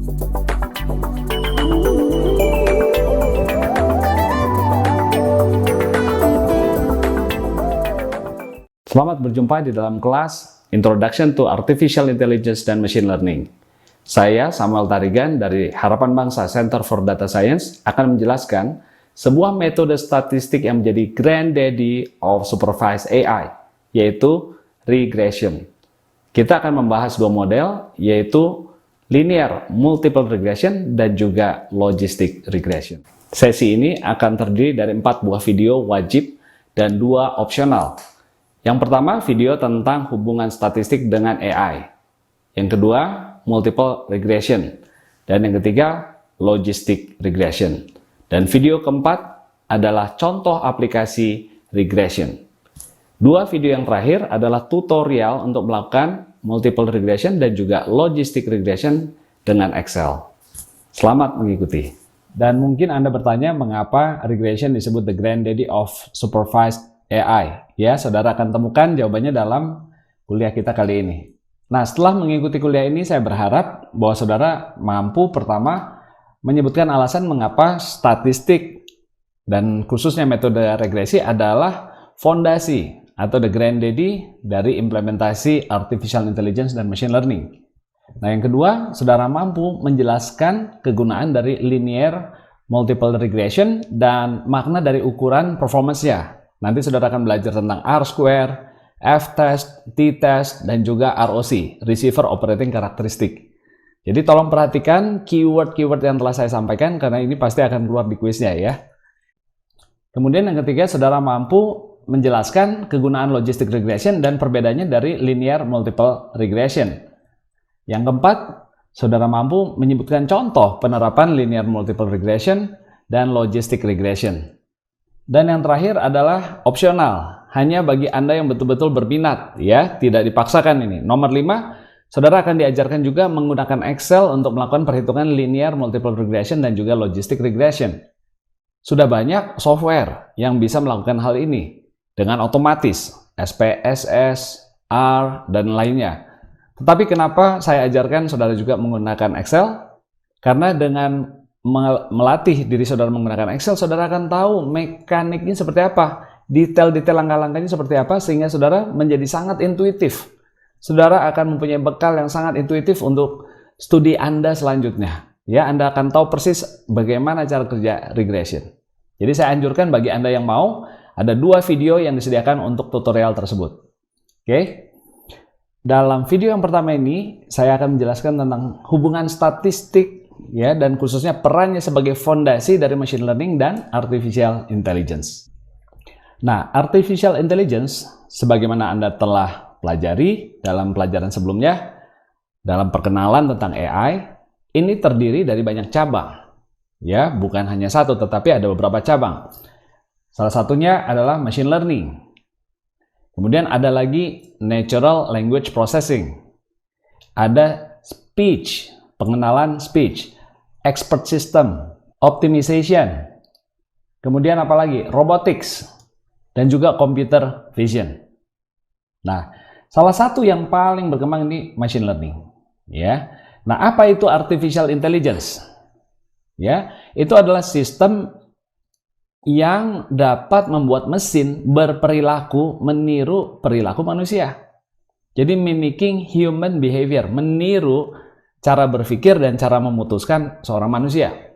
Selamat berjumpa di dalam kelas Introduction to Artificial Intelligence dan Machine Learning. Saya Samuel Tarigan dari Harapan Bangsa Center for Data Science akan menjelaskan sebuah metode statistik yang menjadi granddaddy of supervised AI, yaitu regression. Kita akan membahas dua model, yaitu linear multiple regression dan juga logistic regression. Sesi ini akan terdiri dari 4 buah video wajib dan 2 opsional. Yang pertama, video tentang hubungan statistik dengan AI. Yang kedua, multiple regression. Dan yang ketiga, logistic regression. Dan video keempat adalah contoh aplikasi regression. 2 video yang terakhir adalah tutorial untuk melakukan multiple regression dan juga logistic regression dengan Excel. Selamat mengikuti. Dan mungkin Anda bertanya mengapa regression disebut the granddaddy of supervised AI. Ya, saudara akan temukan jawabannya dalam kuliah kita kali ini. Nah, setelah mengikuti kuliah ini, saya berharap bahwa saudara mampu pertama menyebutkan alasan mengapa statistik dan khususnya metode regresi adalah fondasi atau the granddaddy dari implementasi artificial intelligence dan machine learning. Nah, yang kedua, saudara mampu menjelaskan kegunaan dari linear multiple regression dan makna dari ukuran performance-nya. Nanti saudara akan belajar tentang R-square, F-test, T-test, dan juga ROC, Receiver Operating Characteristic. Jadi tolong perhatikan keyword-keyword yang telah saya sampaikan karena ini pasti akan keluar di kuisnya ya. Kemudian yang ketiga, saudara mampu menjelaskan kegunaan logistic regression dan perbedaannya dari linear multiple regression. Yang keempat, saudara mampu menyebutkan contoh penerapan linear multiple regression dan logistic regression. Dan yang terakhir adalah opsional, hanya bagi Anda yang betul-betul berminat, ya, tidak dipaksakan ini. Nomor 5, saudara akan diajarkan juga menggunakan Excel untuk melakukan perhitungan linear multiple regression dan juga logistic regression. Sudah banyak software yang bisa melakukan hal ini dengan otomatis, SPSS, R, dan lainnya. Tetapi kenapa saya ajarkan saudara juga menggunakan Excel? Karena dengan melatih diri saudara menggunakan Excel, saudara akan tahu mekaniknya seperti apa, detail-detail langkah-langkahnya seperti apa, sehingga saudara menjadi sangat intuitif. Saudara akan mempunyai bekal yang sangat intuitif untuk studi Anda selanjutnya. Ya, Anda akan tahu persis bagaimana cara kerja regression. Jadi saya anjurkan bagi Anda yang mau, ada 2 video yang disediakan untuk tutorial tersebut. Oke? Dalam video yang pertama ini, saya akan menjelaskan tentang hubungan statistik, ya, dan khususnya perannya sebagai fondasi dari machine learning dan artificial intelligence. Nah, artificial intelligence, sebagaimana Anda telah pelajari dalam pelajaran sebelumnya, dalam perkenalan tentang AI, ini terdiri dari banyak cabang. Ya, bukan hanya satu, tetapi ada beberapa cabang. Salah satunya adalah machine learning. Kemudian ada lagi natural language processing. Ada speech, pengenalan speech, expert system, optimization, kemudian apa lagi? Robotics, dan juga computer vision. Nah, salah satu yang paling berkembang ini machine learning. Ya. Nah, apa itu artificial intelligence? Ya, itu adalah sistem yang dapat membuat mesin berperilaku meniru perilaku manusia. Jadi mimicking human behavior, meniru cara berpikir dan cara memutuskan seorang manusia.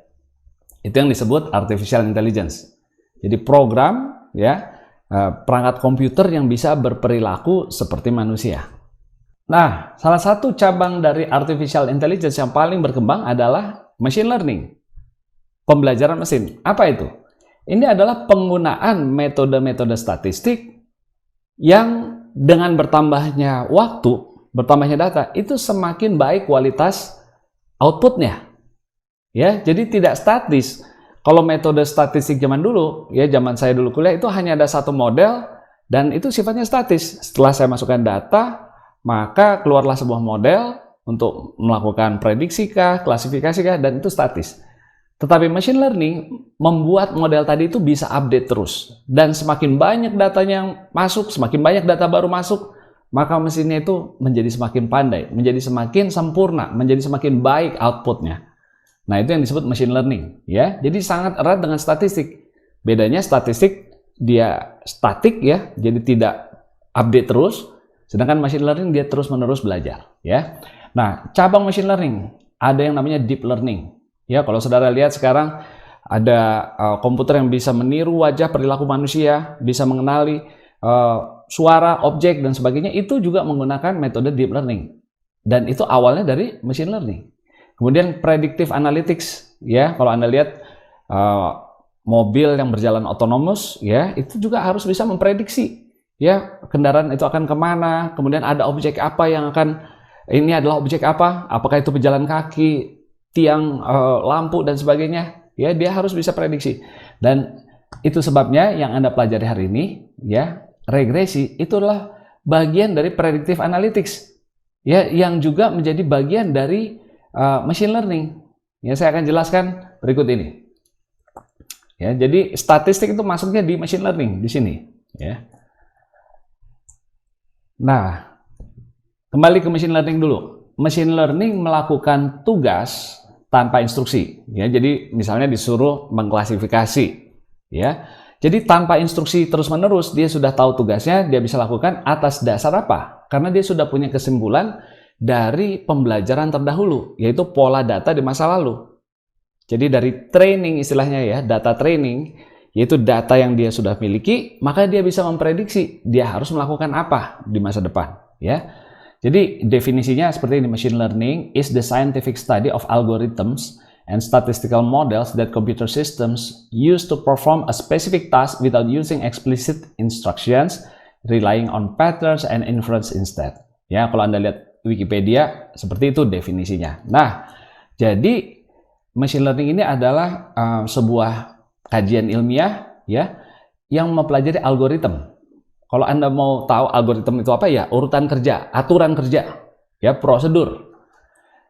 Itu yang disebut artificial intelligence. Jadi program, ya, perangkat komputer yang bisa berperilaku seperti manusia. Nah, salah satu cabang dari artificial intelligence yang paling berkembang adalah machine learning. Pembelajaran mesin. Apa itu? Ini adalah penggunaan metode-metode statistik yang dengan bertambahnya waktu, bertambahnya data, itu semakin baik kualitas outputnya. Ya, jadi tidak statis. Kalau metode statistik zaman dulu, ya zaman saya dulu kuliah, itu hanya ada satu model dan itu sifatnya statis. Setelah saya masukkan data, maka keluarlah sebuah model untuk melakukan prediksi kah, klasifikasi kah, dan itu statis. Tetapi machine learning membuat model tadi itu bisa update terus. Dan semakin banyak datanya yang masuk, semakin banyak data baru masuk, maka mesinnya itu menjadi semakin pandai, menjadi semakin sempurna, menjadi semakin baik outputnya. Nah, itu yang disebut machine learning, ya. Jadi sangat erat dengan statistik. Bedanya statistik dia statik, ya, jadi tidak update terus, sedangkan machine learning dia terus-menerus belajar, ya. Nah, cabang machine learning ada yang namanya deep learning. Ya, kalau saudara lihat sekarang ada komputer yang bisa meniru wajah perilaku manusia, bisa mengenali suara, objek, dan sebagainya, itu juga menggunakan metode deep learning. Dan itu awalnya dari machine learning. Kemudian predictive analytics, ya, kalau Anda lihat mobil yang berjalan otonomus, ya, itu juga harus bisa memprediksi, ya, kendaraan itu akan kemana, kemudian ada objek apa yang akan, ini adalah objek apa, apakah itu pejalan kaki, tiang, lampu, dan sebagainya, ya, dia harus bisa prediksi. Dan itu sebabnya yang Anda pelajari hari ini, ya, regresi itu adalah bagian dari predictive analytics, ya, yang juga menjadi bagian dari machine learning. Ya, saya akan jelaskan berikut ini. Ya, jadi statistik itu masuknya di machine learning di sini, ya. Nah, kembali ke machine learning dulu. Machine learning melakukan tugas tanpa instruksi, ya. Jadi misalnya disuruh mengklasifikasi, ya. Jadi tanpa instruksi terus-menerus, dia sudah tahu tugasnya, dia bisa lakukan atas dasar apa? Karena dia sudah punya kesimpulan dari pembelajaran terdahulu, yaitu pola data di masa lalu. Jadi dari training istilahnya, ya, data training, yaitu data yang dia sudah miliki, maka dia bisa memprediksi dia harus melakukan apa di masa depan, ya. Jadi definisinya seperti ini, machine learning is the scientific study of algorithms and statistical models that computer systems use to perform a specific task without using explicit instructions, relying on patterns and inference instead. Ya, kalau Anda lihat Wikipedia, seperti itu definisinya. Nah, jadi machine learning ini adalah sebuah kajian ilmiah, ya, yang mempelajari algoritma. Kalau Anda mau tahu algoritma itu apa, ya, urutan kerja, aturan kerja, ya, prosedur.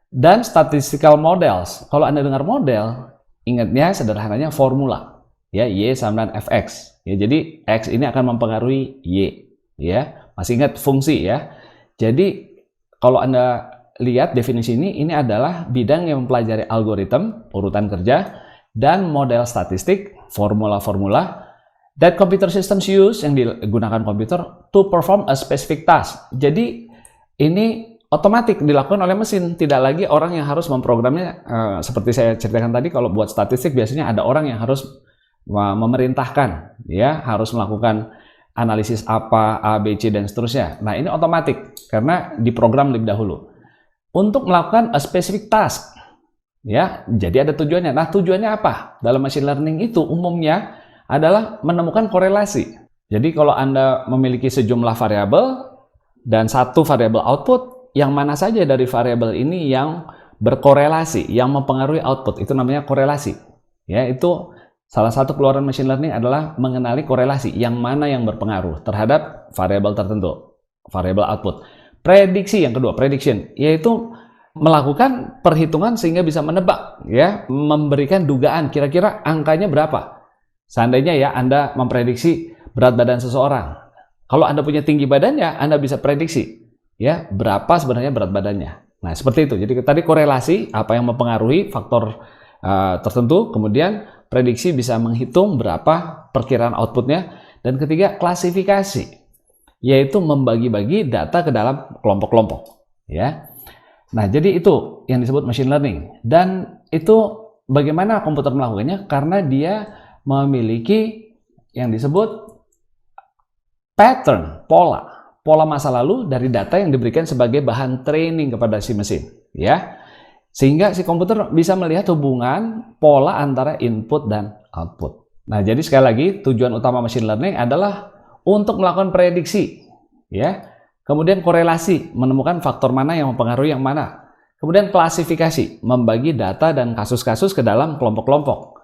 Dan statistical models. Kalau Anda dengar model, ingatnya sederhananya formula, ya, Y sama dengan Fx. Ya, jadi X ini akan mempengaruhi Y, ya. Masih ingat fungsi, ya. Jadi kalau Anda lihat definisi ini adalah bidang yang mempelajari algoritma, urutan kerja, dan model statistik, formula-formula that computer systems use, yang digunakan komputer to perform a specific task. Jadi ini otomatis dilakukan oleh mesin, tidak lagi orang yang harus memprogramnya. Seperti saya ceritakan tadi, kalau buat statistik biasanya ada orang yang harus memerintahkan, ya, harus melakukan analisis apa, A, B, C, dan seterusnya. Nah, ini otomatis karena diprogram lebih dahulu untuk melakukan a specific task, ya. Jadi ada tujuannya. Nah, tujuannya apa? Dalam machine learning itu umumnya adalah menemukan korelasi. Jadi kalau Anda memiliki sejumlah variabel dan satu variabel output, yang mana saja dari variabel ini yang berkorelasi, yang mempengaruhi output, itu namanya korelasi. Ya, itu salah satu keluaran machine learning adalah mengenali korelasi, yang mana yang berpengaruh terhadap variabel tertentu, variabel output. Prediksi yang kedua, prediction, yaitu melakukan perhitungan sehingga bisa menebak, ya, memberikan dugaan kira-kira angkanya berapa. Seandainya, ya, Anda memprediksi berat badan seseorang. Kalau Anda punya tinggi badannya, Anda bisa prediksi, ya, berapa sebenarnya berat badannya. Nah, seperti itu. Jadi tadi korelasi, apa yang mempengaruhi faktor tertentu, kemudian prediksi bisa menghitung berapa perkiraan outputnya, dan ketiga klasifikasi, yaitu membagi-bagi data ke dalam kelompok-kelompok, ya. Nah, jadi itu yang disebut machine learning. Dan itu bagaimana komputer melakukannya? Karena dia memiliki yang disebut pattern, pola masa lalu dari data yang diberikan sebagai bahan training kepada si mesin, ya. Sehingga si komputer bisa melihat hubungan pola antara input dan output. Nah, jadi sekali lagi tujuan utama machine learning adalah untuk melakukan prediksi, ya. Kemudian korelasi, menemukan faktor mana yang mempengaruhi yang mana. Kemudian klasifikasi, membagi data dan kasus-kasus ke dalam kelompok-kelompok.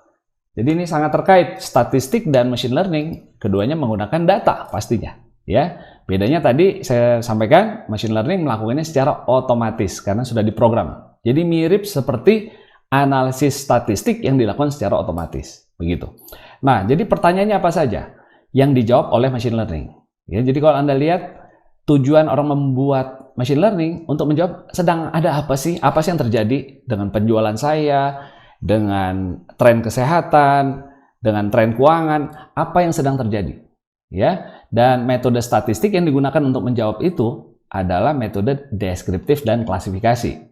Jadi ini sangat terkait, statistik dan machine learning, keduanya menggunakan data pastinya, ya. Bedanya tadi saya sampaikan, machine learning melakukannya secara otomatis karena sudah diprogram. Jadi mirip seperti analisis statistik yang dilakukan secara otomatis, begitu. Nah, jadi pertanyaannya apa saja yang dijawab oleh machine learning? Ya, jadi kalau Anda lihat tujuan orang membuat machine learning untuk menjawab sedang ada apa sih yang terjadi dengan penjualan saya, dengan tren kesehatan, dengan tren keuangan, apa yang sedang terjadi, ya. Dan metode statistik yang digunakan untuk menjawab itu adalah metode deskriptif dan klasifikasi.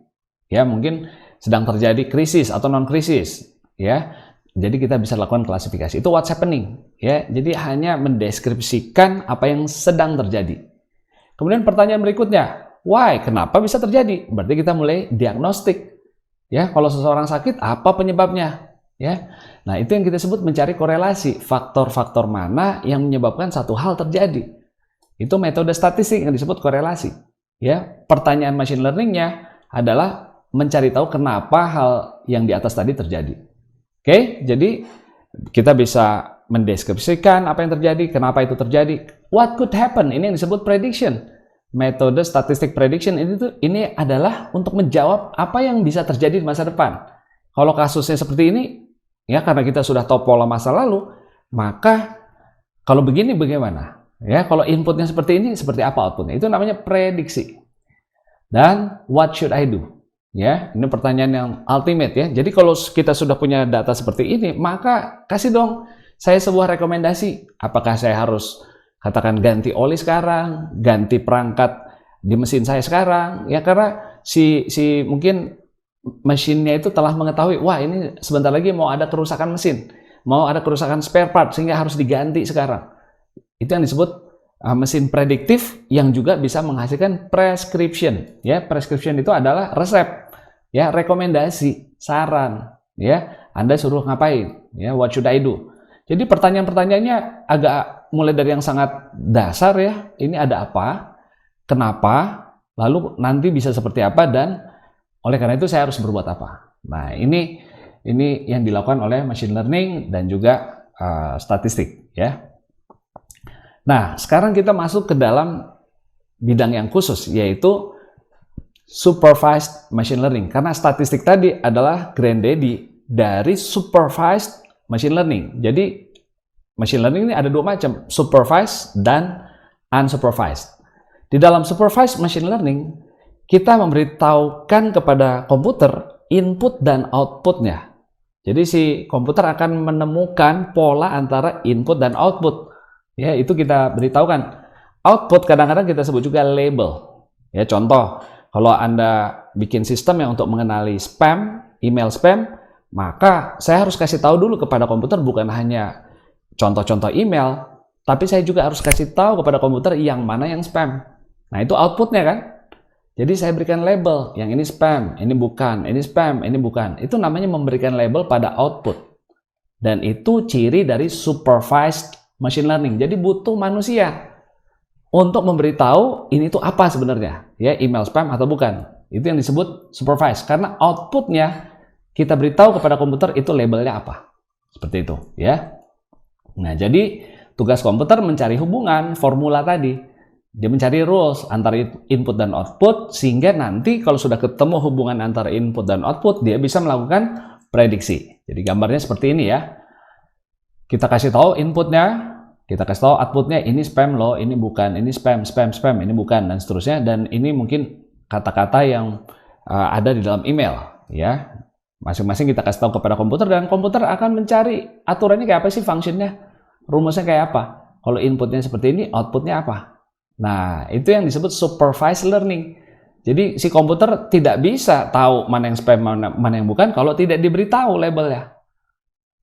Ya, mungkin sedang terjadi krisis atau non krisis, ya. Jadi kita bisa lakukan klasifikasi. Itu what's happening, ya. Jadi hanya mendeskripsikan apa yang sedang terjadi. Kemudian pertanyaan berikutnya, why? Kenapa bisa terjadi? Berarti kita mulai diagnostik. Ya, kalau seseorang sakit, apa penyebabnya? Ya. Nah, itu yang kita sebut mencari korelasi, faktor-faktor mana yang menyebabkan satu hal terjadi. Itu metode statistik yang disebut korelasi. Ya, pertanyaan machine learning-nya adalah mencari tahu kenapa hal yang di atas tadi terjadi. Oke, jadi kita bisa mendeskripsikan apa yang terjadi, kenapa itu terjadi, what could happen, ini yang disebut prediction. Metode statistik prediction ini adalah untuk menjawab apa yang bisa terjadi di masa depan. Kalau kasusnya seperti ini, ya karena kita sudah tahu pola masa lalu, maka kalau begini bagaimana? Ya, kalau inputnya seperti ini, seperti apa outputnya? Itu namanya prediksi. Dan what should I do? Ya, ini pertanyaan yang ultimate ya. Jadi kalau kita sudah punya data seperti ini, maka kasih dong saya sebuah rekomendasi. Apakah saya harus katakan ganti oli sekarang, ganti perangkat di mesin saya sekarang? Ya karena si mungkin mesinnya itu telah mengetahui, wah ini sebentar lagi mau ada kerusakan mesin, mau ada kerusakan spare part sehingga harus diganti sekarang. Itu yang disebut mesin prediktif yang juga bisa menghasilkan prescription. Ya, prescription itu adalah resep. Ya, rekomendasi, saran, ya, Anda suruh ngapain, ya, what should I do? Jadi pertanyaan-pertanyaannya agak mulai dari yang sangat dasar ya, ini ada apa, kenapa, lalu nanti bisa seperti apa, dan oleh karena itu saya harus berbuat apa. Nah, ini yang dilakukan oleh machine learning dan juga statistik, ya. Nah, sekarang kita masuk ke dalam bidang yang khusus, yaitu supervised machine learning. Karena statistik tadi adalah granddaddy dari supervised machine learning. Jadi machine learning ini ada dua macam, supervised dan unsupervised. Di dalam supervised machine learning, kita memberitahukan kepada komputer input dan outputnya. Jadi si komputer akan menemukan pola antara input dan output. Ya, itu kita beritahukan. Output kadang-kadang kita sebut juga label. Ya, contoh, kalau Anda bikin sistem yang untuk mengenali spam, email spam, maka saya harus kasih tahu dulu kepada komputer bukan hanya contoh-contoh email, tapi saya juga harus kasih tahu kepada komputer yang mana yang spam. Nah, itu outputnya kan? Jadi saya berikan label, yang ini spam, ini bukan, ini spam, ini bukan. Itu namanya memberikan label pada output. Dan itu ciri dari supervised machine learning. Jadi butuh manusia untuk memberitahu ini tuh apa sebenarnya, ya, email spam atau bukan. Itu yang disebut supervised, karena outputnya kita beritahu kepada komputer itu labelnya apa. Seperti itu, ya. Nah, jadi tugas komputer mencari hubungan formula tadi. Dia mencari rules antara input dan output, sehingga nanti kalau sudah ketemu hubungan antara input dan output, dia bisa melakukan prediksi. Jadi gambarnya seperti ini ya. Kita kasih tahu inputnya, kita kasih tahu outputnya, ini spam loh, ini bukan, ini spam, ini bukan, dan seterusnya. Dan ini mungkin kata-kata yang ada di dalam email, ya. Masing-masing kita kasih tahu kepada komputer, dan komputer akan mencari aturannya kayak apa sih, functionnya, rumusnya kayak apa. Kalau inputnya seperti ini, outputnya apa. Nah, itu yang disebut supervised learning. Jadi si komputer tidak bisa tahu mana yang spam, mana yang bukan kalau tidak diberitahu labelnya.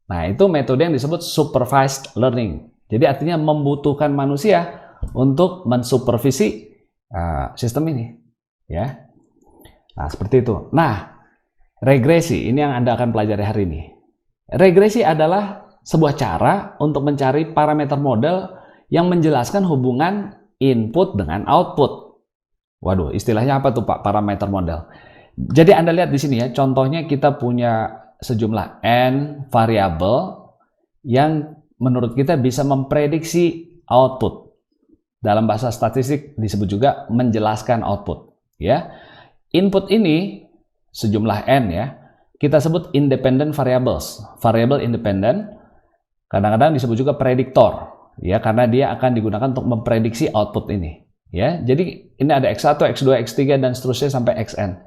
Nah, itu metode yang disebut supervised learning. Jadi artinya membutuhkan manusia untuk mensupervisi sistem ini, ya. Nah, seperti itu. Nah, regresi ini yang Anda akan pelajari hari ini. Regresi adalah sebuah cara untuk mencari parameter model yang menjelaskan hubungan input dengan output. Waduh, istilahnya apa tuh Pak, parameter model? Jadi Anda lihat di sini ya, contohnya kita punya sejumlah n variabel yang menurut kita bisa memprediksi output. Dalam bahasa statistik disebut juga menjelaskan output, ya. Input ini sejumlah n ya, kita sebut independent variables. Variable independent kadang-kadang disebut juga prediktor, ya, karena dia akan digunakan untuk memprediksi output ini, Ya, jadi ini ada X1, X2, X3 dan seterusnya sampai Xn.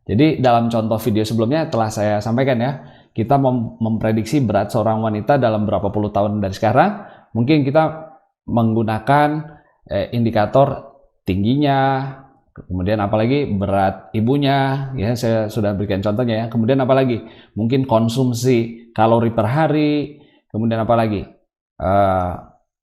Jadi dalam contoh video sebelumnya telah saya sampaikan ya, kita memprediksi berat seorang wanita dalam berapa puluh tahun dari sekarang. Mungkin kita menggunakan indikator tingginya, kemudian apalagi berat ibunya, ya saya sudah berikan contohnya ya. Kemudian apalagi mungkin konsumsi kalori per hari, kemudian apalagi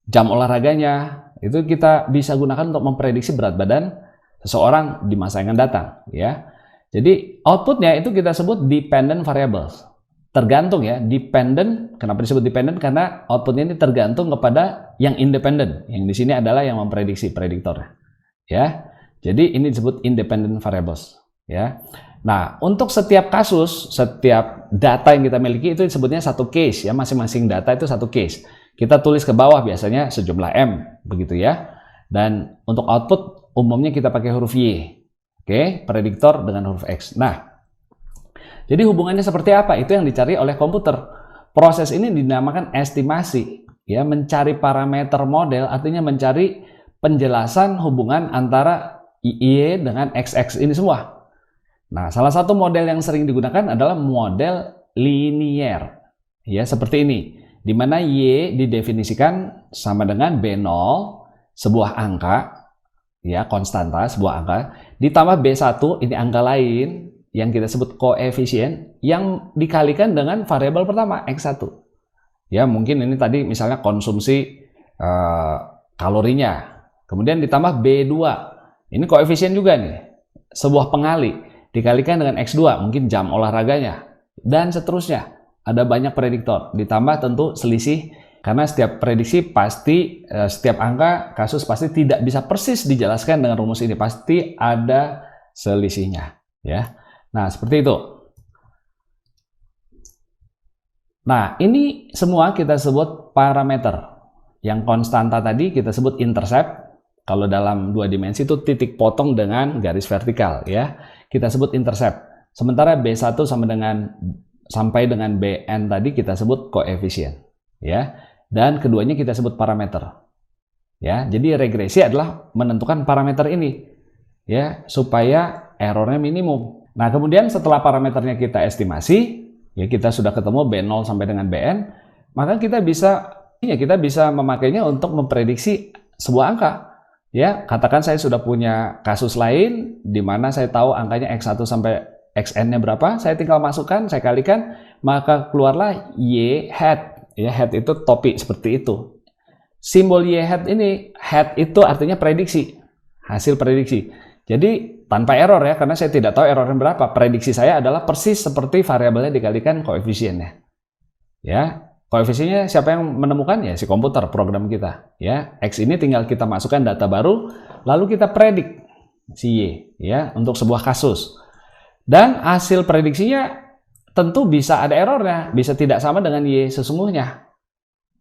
jam olahraganya, itu kita bisa gunakan untuk memprediksi berat badan seseorang di masa yang akan datang ya. Jadi outputnya itu kita sebut dependent variables. Tergantung ya, dependent. Kenapa disebut dependent? Karena outputnya ini tergantung kepada yang independent. Yang di sini adalah yang memprediksi, prediktor. Ya, jadi ini disebut independent variables. Ya. Nah, untuk setiap kasus, setiap data yang kita miliki itu disebutnya satu case. Ya, masing-masing data itu satu case. Kita tulis ke bawah biasanya sejumlah M, begitu ya. Dan untuk output umumnya kita pakai huruf Y. Oke, prediktor dengan huruf X. Nah, jadi hubungannya seperti apa? Itu yang dicari oleh komputer. Proses ini dinamakan estimasi. Ya, mencari parameter model artinya mencari penjelasan hubungan antara Y dengan XX ini semua. Nah, salah satu model yang sering digunakan adalah model linier. Ya, seperti ini. Di mana Y didefinisikan sama dengan B0, sebuah angka, ya, konstanta, sebuah angka, ditambah B1, ini angka lain, yang kita sebut koefisien, yang dikalikan dengan variabel pertama, X1. Ya, mungkin ini tadi misalnya konsumsi kalorinya. Kemudian ditambah B2. Ini koefisien juga nih. Sebuah pengali dikalikan dengan X2, mungkin jam olahraganya. Dan seterusnya. Ada banyak prediktor. Ditambah tentu selisih, karena setiap prediksi pasti, setiap angka, kasus pasti tidak bisa persis dijelaskan dengan rumus ini. Pasti ada selisihnya. Ya. Nah, seperti itu. Nah, ini semua kita sebut parameter. Yang konstanta tadi kita sebut intercept. Kalau dalam dua dimensi itu titik potong dengan garis vertikal, ya. Kita sebut intercept. Sementara B1 sampai dengan Bn tadi kita sebut koefisien, ya. Dan keduanya kita sebut parameter. Ya, jadi regresi adalah menentukan parameter ini, ya, supaya errornya minimum. Nah, kemudian setelah parameternya kita estimasi, ya kita sudah ketemu B0 sampai dengan Bn, maka kita bisa memakainya untuk memprediksi sebuah angka. Ya, katakan saya sudah punya kasus lain di mana saya tahu angkanya X1 sampai Xn-nya berapa, saya tinggal masukkan, saya kalikan, maka keluarlah Y hat. Ya, hat itu topi seperti itu. Simbol Y hat ini, hat itu artinya prediksi, hasil prediksi. Jadi tanpa error ya, karena saya tidak tahu errornya berapa. Prediksi saya adalah persis seperti variabelnya dikalikan koefisiennya. Ya, koefisiennya siapa yang menemukan? Ya si komputer, program kita. Ya, X ini tinggal kita masukkan data baru, lalu kita predik si Y, ya, untuk sebuah kasus. Dan hasil prediksinya tentu bisa ada errornya, bisa tidak sama dengan Y sesungguhnya.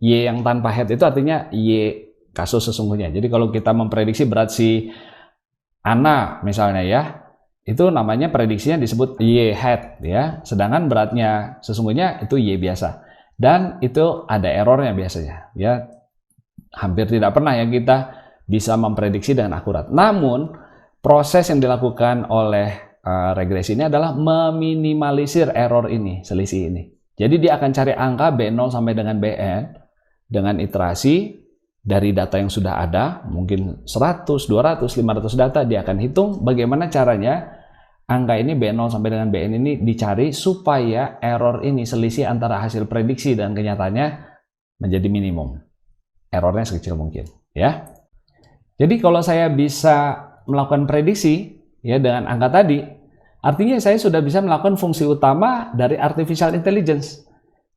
Y yang tanpa head itu artinya Y kasus sesungguhnya. Jadi kalau kita memprediksi berat si Ana misalnya ya, itu namanya prediksinya disebut Y head ya. Sedangkan beratnya sesungguhnya itu Y biasa. Dan itu ada errornya biasanya ya. Hampir tidak pernah ya kita bisa memprediksi dengan akurat. Namun proses yang dilakukan oleh regresi ini adalah meminimalisir error ini, selisih ini. Jadi dia akan cari angka B0 sampai dengan Bn dengan iterasi dari data yang sudah ada, mungkin 100, 200, 500 data, dia akan hitung bagaimana caranya angka ini B0 sampai dengan Bn ini dicari supaya error ini, selisih antara hasil prediksi dan kenyataannya menjadi minimum. Errornya sekecil mungkin, ya. Jadi kalau saya bisa melakukan prediksi ya dengan angka tadi, artinya saya sudah bisa melakukan fungsi utama dari artificial intelligence.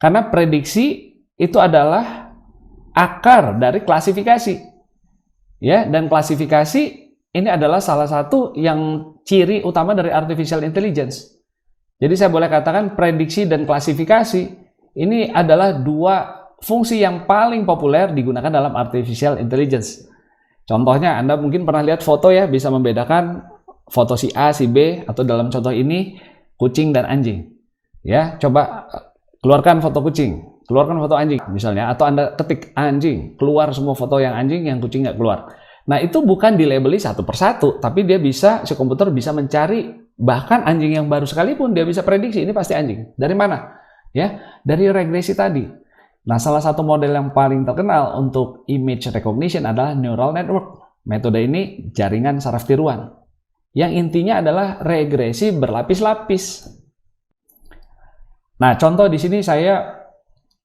Karena prediksi itu adalah akar dari klasifikasi. Ya, dan klasifikasi ini adalah salah satu yang ciri utama dari artificial intelligence. Jadi saya boleh katakan prediksi dan klasifikasi ini adalah dua fungsi yang paling populer digunakan dalam artificial intelligence. Contohnya Anda mungkin pernah lihat foto ya, bisa membedakan foto si A, si B, atau dalam contoh ini kucing dan anjing. Ya, coba keluarkan foto kucing, keluarkan foto anjing misalnya, atau Anda ketik anjing, keluar semua foto yang anjing, yang kucing nggak keluar. Nah, itu bukan dilabeli satu persatu, tapi dia bisa, si komputer bisa mencari bahkan anjing yang baru sekalipun dia bisa prediksi ini pasti anjing. Dari mana? Ya, dari regresi tadi. Nah, salah satu model yang paling terkenal untuk image recognition adalah neural network. Metode ini jaringan saraf tiruan. Yang intinya adalah regresi berlapis-lapis. Nah, contoh di sini saya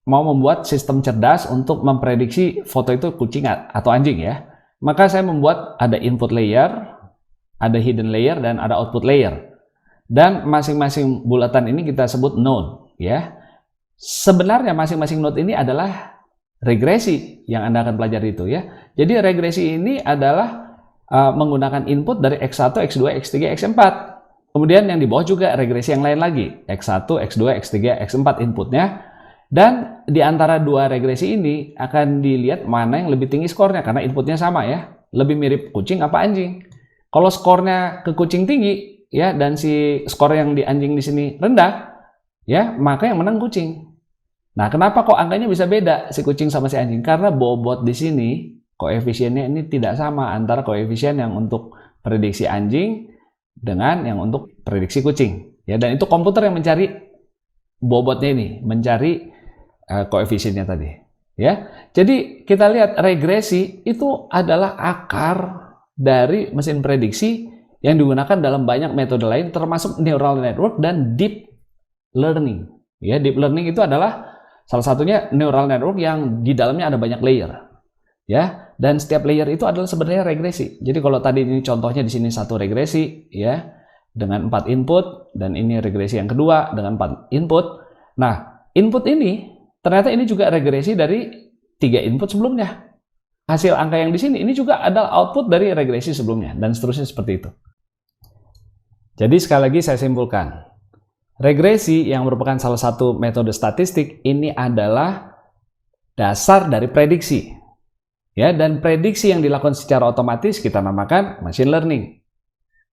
mau membuat sistem cerdas untuk memprediksi foto itu kucing atau anjing ya. Maka saya membuat ada input layer, ada hidden layer, dan ada output layer. Dan masing-masing bulatan ini kita sebut node ya. Sebenarnya masing-masing node ini adalah regresi yang Anda akan pelajari itu ya. Jadi regresi ini adalah menggunakan input dari X1, X2, X3, X4. Kemudian yang di bawah juga regresi yang lain lagi, X1, X2, X3, X4 inputnya. Dan di antara dua regresi ini akan dilihat mana yang lebih tinggi skornya karena inputnya sama ya. Lebih mirip kucing apa anjing. Kalau skornya ke kucing tinggi ya dan si skor yang di anjing di sini rendah ya, maka yang menang kucing. Nah, kenapa kok angkanya bisa beda si kucing sama si anjing? Karena bobot di sini koefisiennya ini tidak sama antara koefisien yang untuk prediksi anjing dengan yang untuk prediksi kucing. Ya, dan itu komputer yang mencari bobotnya ini, mencari koefisiennya tadi. Ya, jadi kita lihat regresi itu adalah akar dari mesin prediksi yang digunakan dalam banyak metode lain, termasuk neural network dan deep learning. Ya, deep learning itu adalah salah satunya neural network yang di dalamnya ada banyak layer. Ya, dan setiap layer itu adalah sebenarnya regresi. Jadi kalau tadi ini contohnya di sini satu regresi ya dengan 4 input dan ini regresi yang kedua dengan 4 input. Nah, input ini ternyata ini juga regresi dari 3 input sebelumnya. Hasil angka yang di sini ini juga adalah output dari regresi sebelumnya dan seterusnya seperti itu. Jadi sekali lagi saya simpulkan. Regresi yang merupakan salah satu metode statistik ini adalah dasar dari prediksi. Ya, dan prediksi yang dilakukan secara otomatis kita namakan machine learning.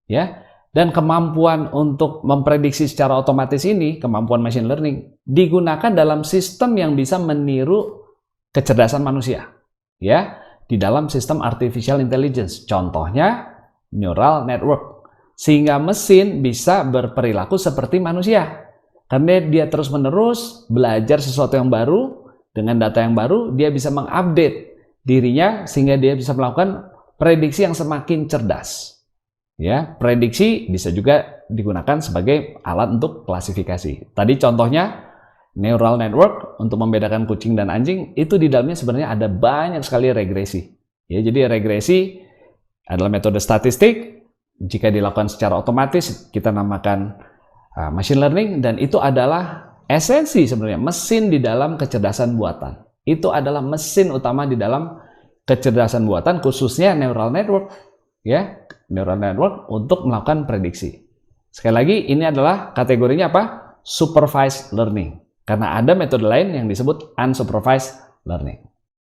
Ya, dan kemampuan untuk memprediksi secara otomatis ini, kemampuan machine learning, digunakan dalam sistem yang bisa meniru kecerdasan manusia. Ya, di dalam sistem artificial intelligence. Contohnya neural network. Sehingga mesin bisa berperilaku seperti manusia. Karena dia terus-menerus belajar sesuatu yang baru, dengan data yang baru, dia bisa mengupdate dirinya sehingga dia bisa melakukan prediksi yang semakin cerdas. Ya, prediksi bisa juga digunakan sebagai alat untuk klasifikasi. Tadi contohnya neural network untuk membedakan kucing dan anjing itu di dalamnya sebenarnya ada banyak sekali regresi. Ya, jadi regresi adalah metode statistik. Jika dilakukan secara otomatis kita namakan machine learning dan itu adalah esensi sebenarnya mesin di dalam kecerdasan buatan. Itu adalah mesin utama di dalam kecerdasan buatan khususnya neural network ya, neural network untuk melakukan prediksi. Sekali lagi ini adalah kategorinya apa? Supervised learning. Karena ada metode lain yang disebut unsupervised learning.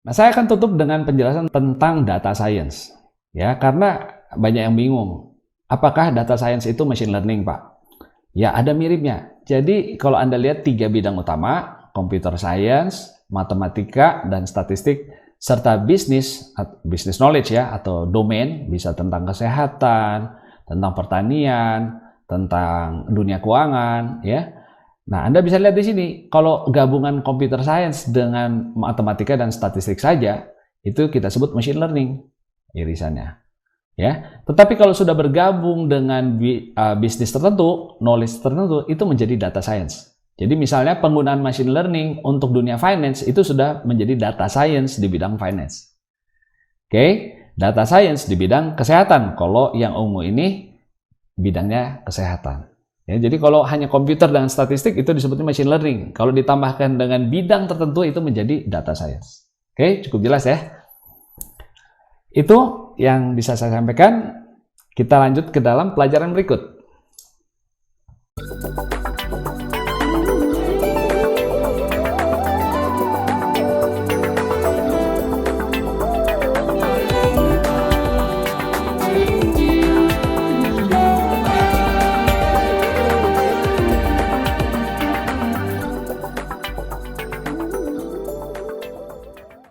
Nah, saya akan tutup dengan penjelasan tentang data science. Ya, karena banyak yang bingung. Apakah data science itu machine learning, Pak? Ya, ada miripnya. Jadi, kalau Anda lihat 3 bidang utama, computer science, matematika, dan statistik, serta business knowledge ya, atau domain, bisa tentang kesehatan, tentang pertanian, tentang dunia keuangan, ya. Nah, Anda bisa lihat di sini, kalau gabungan computer science dengan matematika dan statistik saja, itu kita sebut machine learning irisannya. Ya, tetapi kalau sudah bergabung dengan bisnis tertentu, knowledge tertentu, itu menjadi data science. Jadi misalnya penggunaan machine learning untuk dunia finance itu sudah menjadi data science di bidang finance. Oke, data science di bidang kesehatan. Kalau yang ungu ini bidangnya kesehatan. Ya, jadi kalau hanya komputer dan statistik itu disebutnya machine learning. Kalau ditambahkan dengan bidang tertentu itu menjadi data science. Oke, cukup jelas ya. Itu yang bisa saya sampaikan. Kita lanjut ke dalam pelajaran berikut.